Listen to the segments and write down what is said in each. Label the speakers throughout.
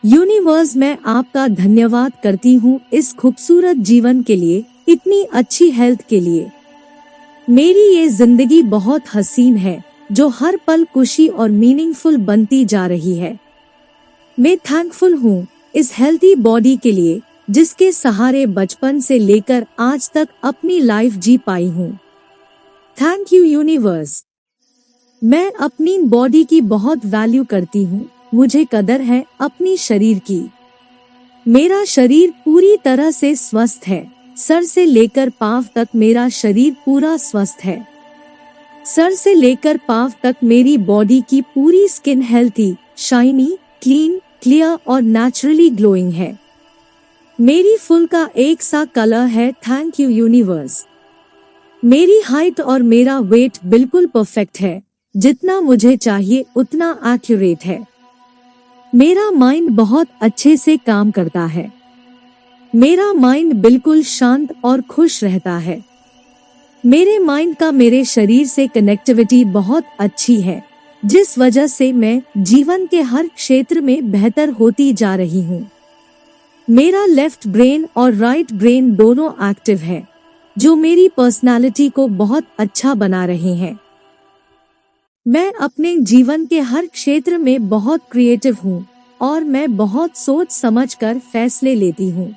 Speaker 1: Universe, मैं आपका धन्यवाद करती हूँ इस खूबसूरत जीवन के लिए, इतनी अच्छी हेल्थ के लिए। मेरी ये जिंदगी बहुत हसीन है, जो हर पल खुशी और मीनिंगफुल बनती जा रही है। मैं थैंकफुल हूँ इस हेल्थी बॉडी के लिए, जिसके सहारे बचपन से लेकर आज तक अपनी लाइफ जी पाई हूँ। Thank you universe. मैं अपनी बॉडी की बहुत वैल्यू करती हूँ। मुझे कदर है अपनी शरीर की। मेरा शरीर पूरी तरह से स्वस्थ है। सर से लेकर पांव तक मेरा शरीर पूरा स्वस्थ है। सर से लेकर पांव तक मेरी बॉडी की पूरी skin healthy, shiny, clean, clear और नेचुरली ग्लोइंग है। मेरी फुल का एक सा कलर है। Thank you universe. मेरी हाइट और मेरा वेट बिल्कुल परफेक्ट है। जितना मुझे चाहिए उतना एक्यूरेट है। मेरा माइंड बहुत अच्छे से काम करता है। मेरा माइंड बिल्कुल शांत और खुश रहता है। मेरे माइंड का मेरे शरीर से कनेक्टिविटी बहुत अच्छी है, जिस वजह से मैं जीवन के हर क्षेत्र में बेहतर होती जा रही हूँ। मेरा लेफ्ट ब्रेन और राइट ब्रेन दोनों एक्टिव है, जो मेरी पर्सनालिटी को बहुत अच्छा बना रहे हैं। मैं अपने जीवन के हर क्षेत्र में बहुत क्रिएटिव हूँ और मैं बहुत सोच समझकर फैसले लेती हूँ।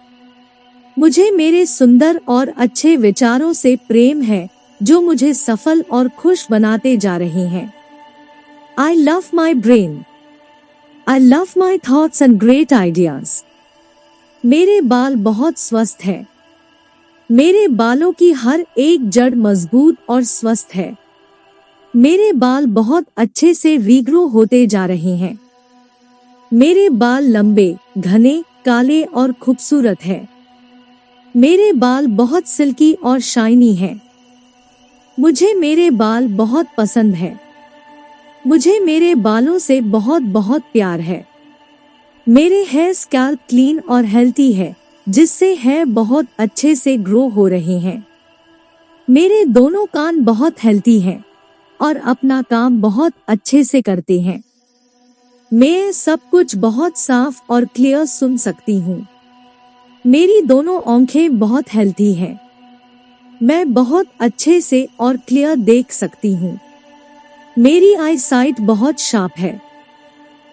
Speaker 1: मुझे मेरे सुंदर और अच्छे विचारों से प्रेम है, जो मुझे सफल और खुश बनाते जा रहे हैं। I love my brain. I love my thoughts and great ideas. मेरे बाल बहुत स्वस्थ है। मेरे बालों की हर एक जड़ मजबूत और स्वस्थ है। मेरे बाल बहुत अच्छे से रीग्रो होते जा रहे हैं। मेरे बाल लंबे, घने, काले और खूबसूरत है। मेरे बाल बहुत सिल्की और शाइनी हैं। मुझे मेरे बाल बहुत पसंद है। मुझे मेरे बालों से बहुत बहुत प्यार है। मेरे हेयर स्कैल्प क्लीन और हेल्थी है, जिससे हेयर बहुत अच्छे से ग्रो हो रहे हैं। मेरे दोनों कान बहुत हेल्थी हैं और अपना काम बहुत अच्छे से करते हैं। मैं सब कुछ बहुत साफ और क्लियर सुन सकती हूँ। मेरी दोनों आंखें बहुत हेल्थी हैं। मैं बहुत अच्छे से और क्लियर देख सकती हूँ। मेरी आई साइट बहुत शार्प है।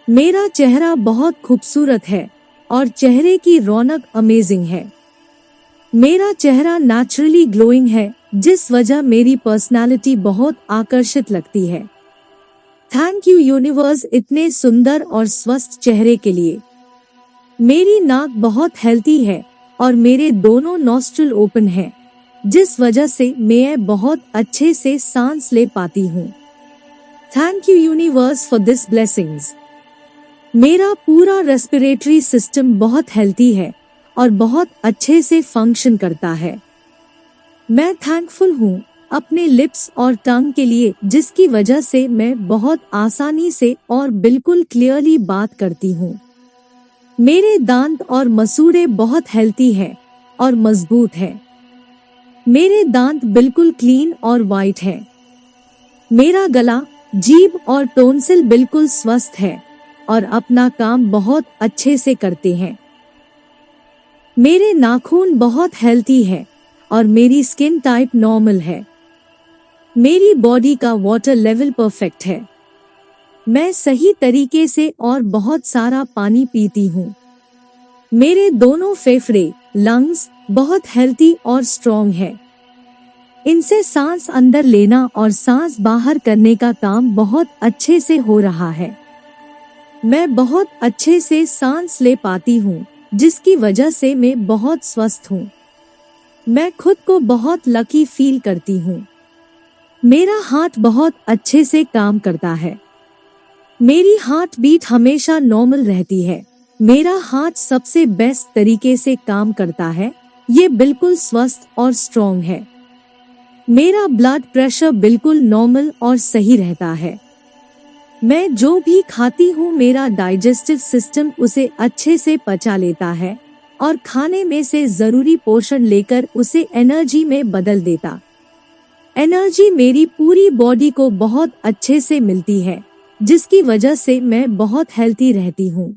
Speaker 1: मेरा चेहरा बहुत खूबसूरत है और चेहरे की रौनक अमेजिंग है। मेरा चेहरा नेचुरली ग्लोइंग है, जिस वजह मेरी पर्सनालिटी बहुत आकर्षित लगती है। थैंक यू यूनिवर्स इतने सुंदर और स्वस्थ चेहरे के लिए। मेरी नाक बहुत हेल्थी है और मेरे दोनों नॉस्ट्रिल ओपन हैं, जिस वजह से मैं बहुत अच्छे से सांस ले पाती हूँ। Thank you universe for this blessings. मेरा पूरा रेस्पिरेटरी सिस्टम बहुत हेल्थी है और बहुत अच्छे से फंक्शन करता है। मैं थैंकफुल हूँ अपने लिप्स और टंग के लिए, जिसकी वजह से मैं बहुत आसानी से और बिल्कुल क्लियरली बात करती हूँ। मेरे दांत और मसूड़े बहुत हेल्थी है और मजबूत है। मेरे दांत बिल्कुल क्लीन और वाइट है। मेरा गला, जीभ और टोन्सिल बिल्कुल स्वस्थ है और अपना काम बहुत अच्छे से करते हैं। मेरे नाखून बहुत हेल्थी है और मेरी स्किन टाइप नॉर्मल है। मेरी बॉडी का वाटर लेवल परफेक्ट है। मैं सही तरीके से और बहुत सारा पानी पीती हूँ। मेरे दोनों फेफड़े, लंग्स बहुत हेल्थी और स्ट्रॉन्ग है। इनसे सांस अंदर लेना और सांस बाहर करने का काम बहुत अच्छे से हो रहा है। मैं बहुत अच्छे से सांस ले पाती हूँ, जिसकी वजह से मैं बहुत स्वस्थ हूँ। मैं खुद को बहुत लकी फील करती हूँ। मेरा हार्ट बहुत अच्छे से काम करता है। मेरी हार्ट बीट हमेशा नॉर्मल रहती है। मेरा हार्ट सबसे बेस्ट तरीके से काम करता है। ये बिल्कुल स्वस्थ और स्ट्रॉन्ग है। मेरा ब्लड प्रेशर बिल्कुल नॉर्मल और सही रहता है। मैं जो भी खाती हूँ मेरा डाइजेस्टिव सिस्टम उसे अच्छे से पचा लेता है और खाने में से जरूरी पोषण लेकर उसे एनर्जी में बदल देता। एनर्जी मेरी पूरी बॉडी को बहुत अच्छे से मिलती है, जिसकी वजह से मैं बहुत हेल्थी रहती हूँ।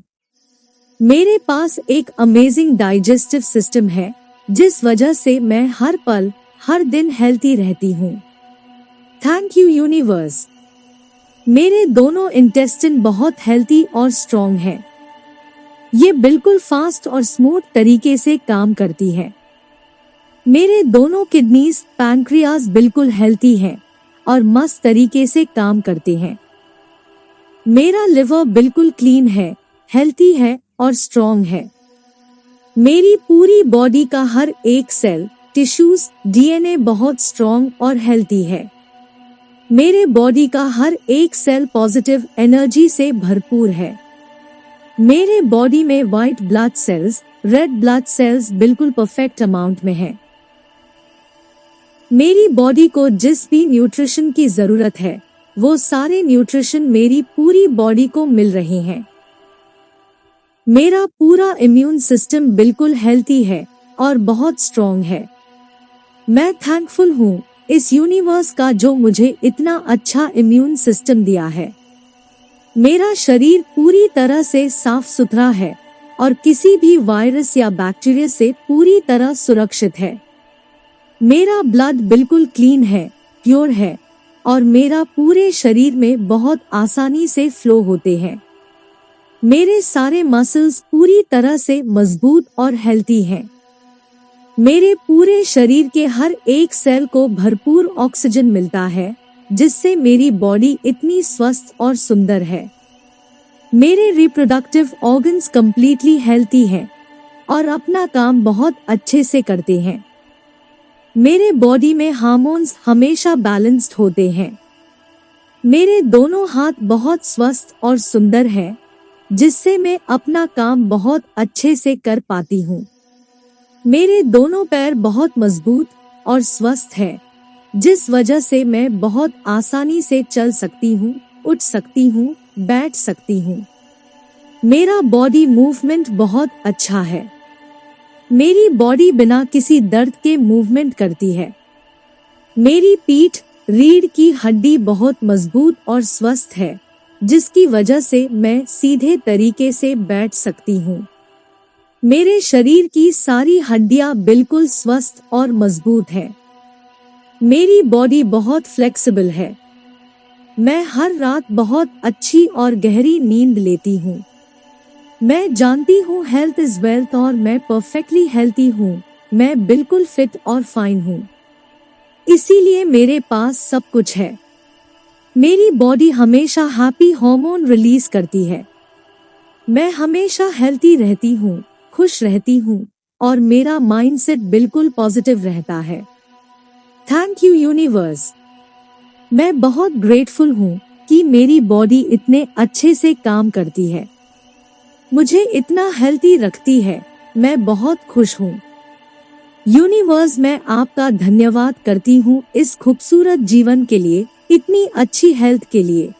Speaker 1: मेरे पास एक अमेजिंग डाइजेस्टिव सिस्टम है, जिस वजह से मैं हर पल हर दिन हेल्थी रहती हूँ। Thank you universe. मेरे दोनों इंटेस्टाइन बहुत हेल्थी और स्ट्रॉन्ग हैं। ये बिल्कुल फास्ट और स्मूथ तरीके से काम करती है। मेरे दोनों किडनीज पैनक्रियाज बिल्कुल हेल्थी हैं और मस्त तरीके से काम करते हैं। मेरा लिवर बिल्कुल क्लीन है, हेल्थी है और स्ट्रॉन्ग है। मेरी पूरी बॉडी का हर एक सेल, टिश्यूज, डीएनए बहुत स्ट्रॉन्ग और हेल्थी है। मेरे बॉडी का हर एक सेल पॉजिटिव एनर्जी से भरपूर है। मेरे बॉडी में white blood cells, red blood cells बिल्कुल परफेक्ट अमाउंट में है। मेरी बॉडी को जिस भी न्यूट्रिशन की जरूरत है, वो सारे न्यूट्रिशन मेरी पूरी बॉडी को मिल रहे हैं। मेरा पूरा इम्यून सिस्टम बिल्कुल हेल्थी है और बहुत स्ट्रॉन्ग है। मैं थैंकफुल हूँ इस यूनिवर्स का जो मुझे इतना अच्छा इम्यून सिस्टम दिया है। मेरा शरीर पूरी तरह से साफ सुथरा है और किसी भी वायरस या बैक्टीरिया से पूरी तरह सुरक्षित है। मेरा ब्लड बिल्कुल क्लीन है, प्योर है और मेरा पूरे शरीर में बहुत आसानी से फ्लो होते हैं। मेरे सारे मसल्स पूरी तरह से मजबूत और हेल्थी हैं। मेरे पूरे शरीर के हर एक सेल को भरपूर ऑक्सीजन मिलता है, जिससे मेरी बॉडी इतनी स्वस्थ और सुंदर है। मेरे रिप्रोडक्टिव ऑर्गन्स कंप्लीटली हेल्थी हैं और अपना काम बहुत अच्छे से करते हैं। मेरे बॉडी में हार्मोन्स हमेशा बैलेंस्ड होते हैं। मेरे दोनों हाथ बहुत स्वस्थ और सुंदर हैं, जिससे मैं अपना काम बहुत अच्छे से कर पाती हूँ। मेरे दोनों पैर बहुत मजबूत और स्वस्थ हैं, जिस वजह से मैं बहुत आसानी से चल सकती हूँ, उठ सकती हूँ, बैठ सकती हूँ। मेरा बॉडी मूवमेंट बहुत अच्छा है। मेरी बॉडी बिना किसी दर्द के मूवमेंट करती है। मेरी पीठ, रीढ़ की हड्डी बहुत मजबूत और स्वस्थ है, जिसकी वजह से मैं सीधे तरीके से बैठ सकती हूँ। मेरे शरीर की सारी हड्डियां बिल्कुल स्वस्थ और मजबूत है। मेरी बॉडी बहुत फ्लेक्सिबल है। मैं हर रात बहुत अच्छी और गहरी नींद लेती हूँ। मैं जानती हूँ हेल्थ इज वेल्थ और मैं परफेक्टली हेल्थी हूँ। मैं बिल्कुल फिट और फाइन हूँ, इसीलिए मेरे पास सब कुछ है। मेरी बॉडी हमेशा हैप्पी हार्मोन रिलीज करती है। मैं हमेशा हेल्थी रहती हूँ, खुश रहती हूँ और मेरा माइंडसेट बिल्कुल पॉजिटिव रहता है। Thank you universe. मैं बहुत ग्रेटफुल हूँ कि मेरी बॉडी इतने अच्छे से काम करती है, मुझे इतना हेल्थी रखती है। मैं बहुत खुश हूँ। यूनिवर्स, मैं आपका धन्यवाद करती हूँ इस खूबसूरत जीवन के लिए, इतनी अच्छी हेल्थ के लिए।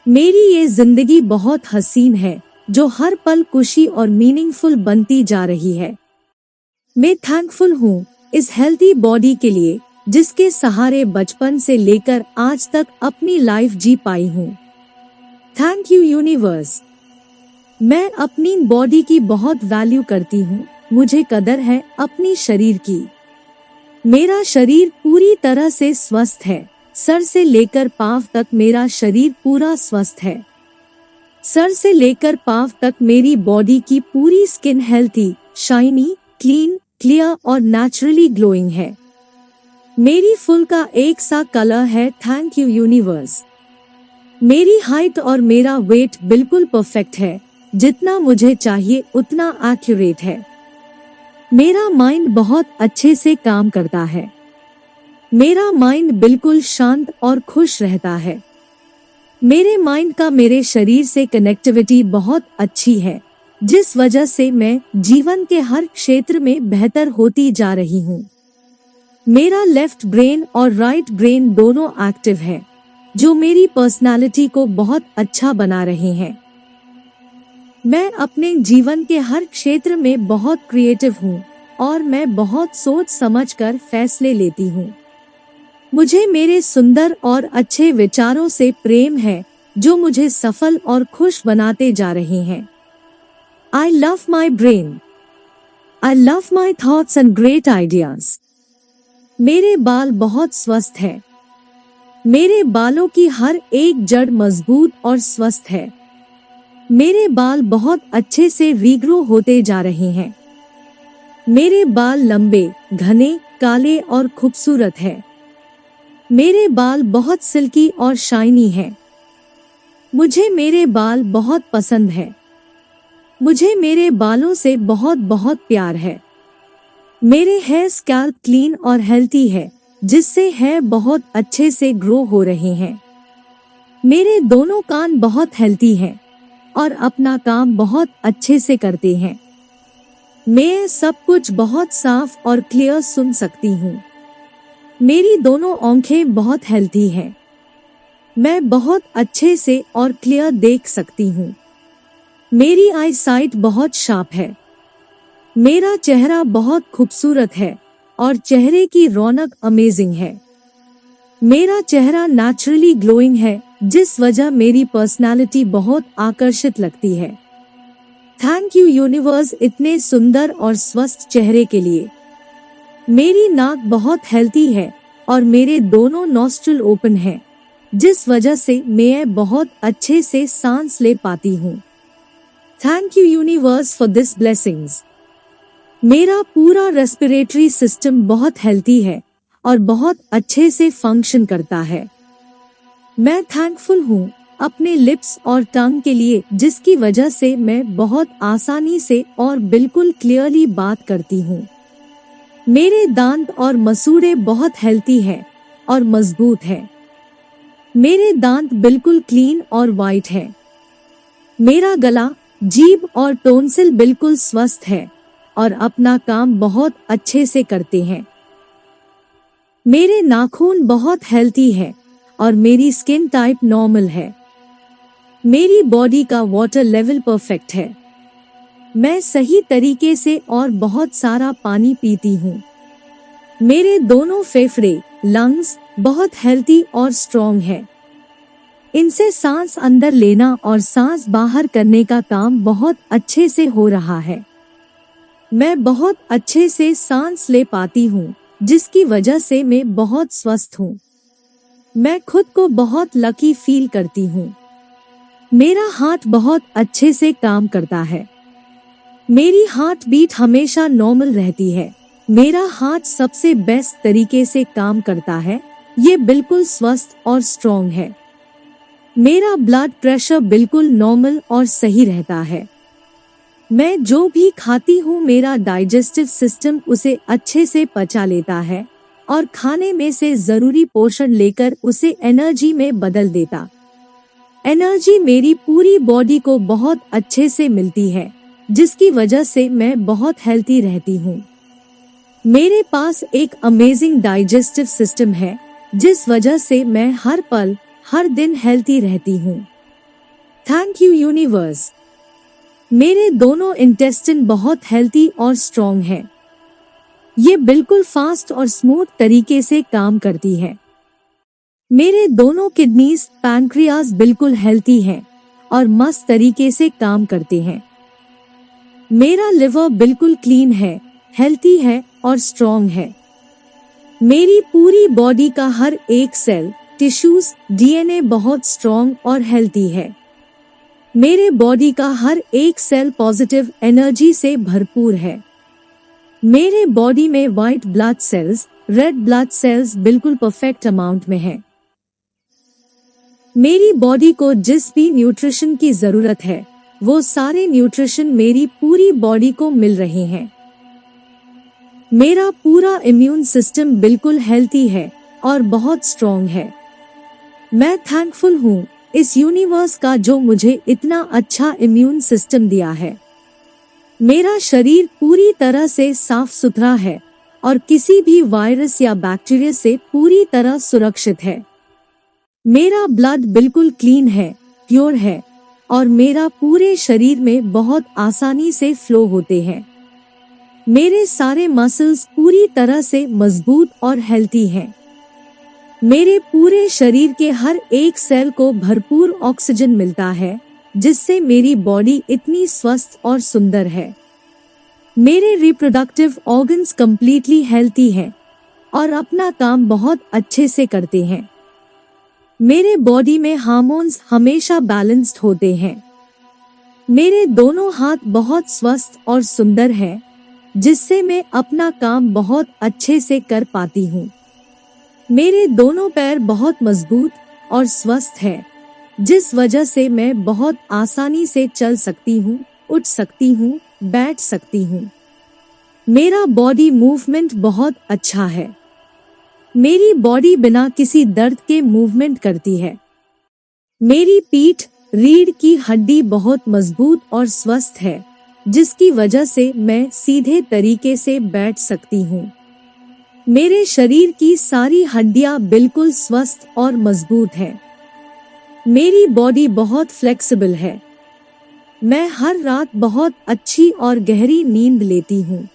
Speaker 1: मेरी ये जिंदगी बहुत हसीन है, जो हर पल खुशी और मीनिंगफुल बनती जा रही है। मैं थैंकफुल हूँ इस हेल्थी बॉडी के लिए, जिसके सहारे बचपन से लेकर आज तक अपनी लाइफ जी पाई हूँ। Thank you universe. मैं अपनी बॉडी की बहुत वैल्यू करती हूँ। मुझे कदर है अपनी शरीर की। मेरा शरीर पूरी तरह से स्वस्थ है। सर से लेकर पांव तक मेरा शरीर पूरा स्वस्थ है। सर से लेकर पांव तक मेरी बॉडी की पूरी skin healthy, shiny, clean, clear और नेचुरली ग्लोइंग है। मेरी फुल का एक सा कलर है। Thank you universe. मेरी हाइट और मेरा वेट बिल्कुल परफेक्ट है, जितना मुझे चाहिए उतना एक्यूरेट है। मेरा माइंड बहुत अच्छे से काम करता है। मेरा माइंड बिल्कुल शांत और खुश रहता है। मेरे माइंड का मेरे शरीर से कनेक्टिविटी बहुत अच्छी है, जिस वजह से मैं जीवन के हर क्षेत्र में बेहतर होती जा रही हूँ। मेरा लेफ्ट ब्रेन और राइट ब्रेन दोनों एक्टिव है, जो मेरी पर्सनालिटी को बहुत अच्छा बना रहे हैं। मैं अपने जीवन के हर क्षेत्र में बहुत क्रिएटिव हूँ और मैं बहुत सोच समझकर फैसले लेती हूँ। मुझे मेरे सुंदर और अच्छे विचारों से प्रेम है, जो मुझे सफल और खुश बनाते जा रहे हैं। I love my brain. I love my thoughts and great ideas. मेरे बाल बहुत स्वस्थ है। मेरे बालों की हर एक जड़ मजबूत और स्वस्थ है। मेरे बाल बहुत अच्छे से रीग्रो होते जा रहे हैं। मेरे बाल लंबे, घने, काले और खूबसूरत है। मेरे बाल बहुत सिल्की और शाइनी हैं। मुझे मेरे बाल बहुत पसंद है। मुझे मेरे बालों से बहुत बहुत प्यार है। मेरे हेयर स्कैल्प क्लीन और हेल्थी है, जिससे हेयर बहुत अच्छे से ग्रो हो रहे हैं। मेरे दोनों कान बहुत हेल्थी हैं और अपना काम बहुत अच्छे से करते हैं। मैं सब कुछ बहुत साफ और क्लियर सुन सकती हूँ। मेरी दोनों आंखें बहुत हेल्थी हैं। मैं बहुत अच्छे से और क्लियर देख सकती हूँ। मेरी आई साइट बहुत शार्प है। मेरा चेहरा बहुत खूबसूरत है और चेहरे की रौनक अमेजिंग है। मेरा चेहरा नेचुरली ग्लोइंग है, जिस वजह मेरी पर्सनालिटी बहुत आकर्षित लगती है। थैंक यू यूनिवर्स इतने सुंदर और स्वस्थ चेहरे के लिए। मेरी नाक बहुत हेल्थी है और मेरे दोनों नॉस्ट्रिल ओपन हैं, जिस वजह से मैं बहुत अच्छे से सांस ले पाती हूँ। Thank you universe for this blessings. मेरा पूरा रेस्पिरेटरी सिस्टम बहुत हेल्थी है और बहुत अच्छे से फंक्शन करता है। मैं थैंकफुल हूँ अपने लिप्स और टंग के लिए, जिसकी वजह से मैं बहुत आसानी से और बिल्कुल क्लियरली बात करती हूँ। मेरे दांत और मसूड़े बहुत हेल्थी है और मजबूत है। मेरे दांत बिल्कुल क्लीन और वाइट है। मेरा गला, जीभ और टोंसिल बिल्कुल स्वस्थ है और अपना काम बहुत अच्छे से करते हैं। मेरे नाखून बहुत हेल्थी है और मेरी स्किन टाइप नॉर्मल है। मेरी बॉडी का वाटर लेवल परफेक्ट है। मैं सही तरीके से और बहुत सारा पानी पीती हूँ। मेरे दोनों फेफड़े, लंग्स बहुत हेल्थी और स्ट्रॉन्ग है। इनसे सांस अंदर लेना और सांस बाहर करने का काम बहुत अच्छे से हो रहा है। मैं बहुत अच्छे से सांस ले पाती हूँ, जिसकी वजह से मैं बहुत स्वस्थ हूँ। मैं खुद को बहुत लकी फील करती हूँ। मेरा हार्ट बहुत अच्छे से काम करता है। मेरी हार्ट बीट हमेशा नॉर्मल रहती है। मेरा हार्ट सबसे बेस्ट तरीके से काम करता है। ये बिल्कुल स्वस्थ और स्ट्रॉन्ग है। मेरा ब्लड प्रेशर बिल्कुल नॉर्मल और सही रहता है। मैं जो भी खाती हूँ मेरा डाइजेस्टिव सिस्टम उसे अच्छे से पचा लेता है और खाने में से जरूरी पोषण लेकर उसे एनर्जी में बदल देता। एनर्जी मेरी पूरी बॉडी को बहुत अच्छे से मिलती है, जिसकी वजह से मैं बहुत हेल्थी रहती हूँ। मेरे पास एक अमेजिंग डाइजेस्टिव सिस्टम है, जिस वजह से मैं हर पल, हर दिन हेल्थी रहती हूँ। Thank you universe. मेरे दोनों इंटेस्टाइन बहुत हेल्थी और स्ट्रॉन्ग है। ये बिल्कुल फास्ट और स्मूथ तरीके से काम करती है। मेरे दोनों किडनीज, पैनक्रियाज बिल्कुल हेल्थी हैं और मस्त तरीके से काम करते हैं। मेरा लिवर बिल्कुल क्लीन है, हेल्थी है और स्ट्रॉन्ग है। मेरी पूरी बॉडी का हर एक सेल, टिश्यूज, डीएनए बहुत स्ट्रॉन्ग और हेल्थी है। मेरे बॉडी का हर एक सेल पॉजिटिव एनर्जी से भरपूर है। मेरे बॉडी में white blood cells, red blood cells बिल्कुल परफेक्ट अमाउंट में है। मेरी बॉडी को जिस भी न्यूट्रिशन की जरूरत है, वो सारे न्यूट्रिशन मेरी पूरी बॉडी को मिल रहे हैं। मेरा पूरा इम्यून सिस्टम बिल्कुल हेल्थी है और बहुत स्ट्रॉन्ग है। मैं थैंकफुल हूँ इस यूनिवर्स का जो मुझे इतना अच्छा इम्यून सिस्टम दिया है। मेरा शरीर पूरी तरह से साफ सुथरा है और किसी भी वायरस या बैक्टीरिया से पूरी तरह सुरक्षित है। मेरा ब्लड बिल्कुल क्लीन है, प्योर है और मेरा पूरे शरीर में बहुत आसानी से फ्लो होते हैं। मेरे सारे मसल्स पूरी तरह से मजबूत और हेल्थी हैं। मेरे पूरे शरीर के हर एक सेल को भरपूर ऑक्सीजन मिलता है जिससे मेरी बॉडी इतनी स्वस्थ और सुंदर है। मेरे रिप्रोडक्टिव ऑर्गन्स कंप्लीटली हेल्थी हैं और अपना काम बहुत अच्छे से करते हैं। मेरे बॉडी में हार्मोन्स हमेशा बैलेंस्ड होते हैं। मेरे दोनों हाथ बहुत स्वस्थ और सुंदर हैं, जिससे मैं अपना काम बहुत अच्छे से कर पाती हूँ। मेरे दोनों पैर बहुत मजबूत और स्वस्थ हैं, जिस वजह से मैं बहुत आसानी से चल सकती हूँ, उठ सकती हूँ, बैठ सकती हूँ। मेरा बॉडी मूवमेंट बहुत अच्छा है। मेरी बॉडी बिना किसी दर्द के मूवमेंट करती है। मेरी पीठ, रीढ़ की हड्डी बहुत मजबूत और स्वस्थ है, जिसकी वजह से मैं सीधे तरीके से बैठ सकती हूँ। मेरे शरीर की सारी हड्डियाँ बिल्कुल स्वस्थ और मजबूत हैं। मेरी बॉडी बहुत फ्लेक्सिबल है। मैं हर रात बहुत अच्छी और गहरी नींद लेती हूँ।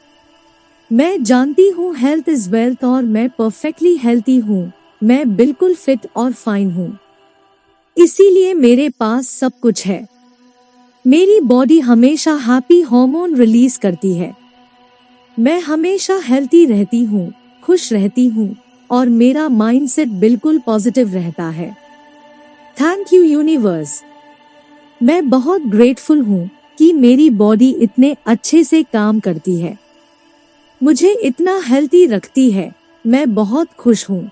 Speaker 1: मैं जानती हूँ हेल्थ इज वेल्थ और मैं परफेक्टली हेल्थी हूँ। मैं बिल्कुल फिट और फाइन हूँ, इसीलिए मेरे पास सब कुछ है। मेरी बॉडी हमेशा हैप्पी हार्मोन रिलीज करती है। मैं हमेशा हेल्थी रहती हूँ, खुश रहती हूँ और मेरा माइंडसेट बिल्कुल पॉजिटिव रहता है। Thank you universe. मैं बहुत ग्रेटफुल हूँ कि मेरी बॉडी इतने अच्छे से काम करती है, मुझे इतना हेल्थी रखती है। मैं बहुत खुश हूँ।